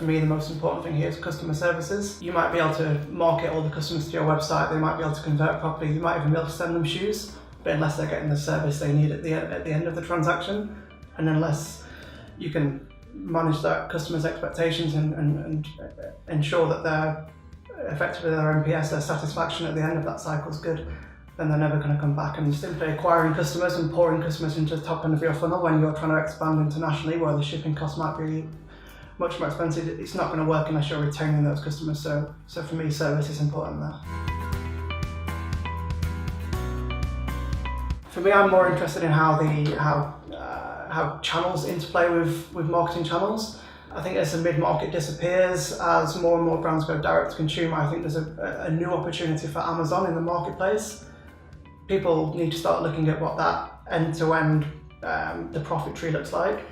for me, the most important thing here is customer services. You might be able to market all the customers to your website, they might be able to convert properly, you might even be able to send them shoes, but unless they're getting the service they need at the end of the transaction, and unless you can manage that customer's expectations and ensure that their NPS, their satisfaction at the end of that cycle is good, then they're never going to come back. And simply acquiring customers and pouring customers into the top end of your funnel when you're trying to expand internationally, where the shipping costs might be much more expensive, it's not going to work unless you're retaining those customers. So for me, service is important there. For me, I'm more interested in how channels interplay with marketing channels. I think as the mid-market disappears, as more and more brands go direct to consumer, I think there's a new opportunity for Amazon in the marketplace. People need to start looking at what that end-to-end the profit tree looks like.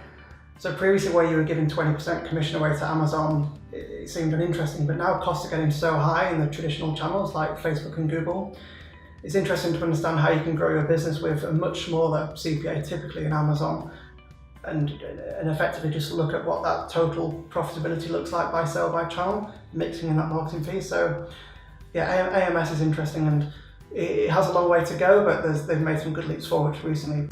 So previously, where you were giving 20% commission away to Amazon, it seemed uninteresting, but now costs are getting so high in the traditional channels like Facebook and Google. It's interesting to understand how you can grow your business with a much smaller CPA, typically in Amazon, and effectively just look at what that total profitability looks like by sale, by channel, mixing in that marketing fee. So yeah, AMS is interesting, and it has a long way to go, but they've made some good leaps forward recently.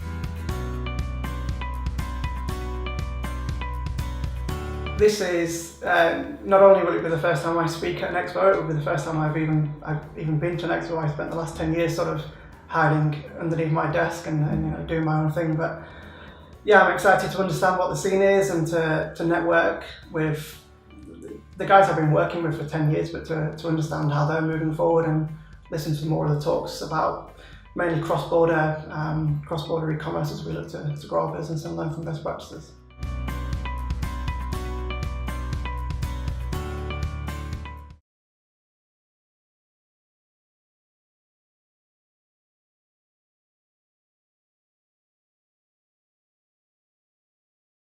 This is, not only will it be the first time I speak at an expo, it will be the first time I've even been to an expo. I spent the last 10 years sort of hiding underneath my desk and doing my own thing. But yeah, I'm excited to understand what the scene is and to network with the guys I've been working with for 10 years, but to understand how they're moving forward and listen to more of the talks about mainly cross-border e-commerce as we look to grow our business and learn from best practices.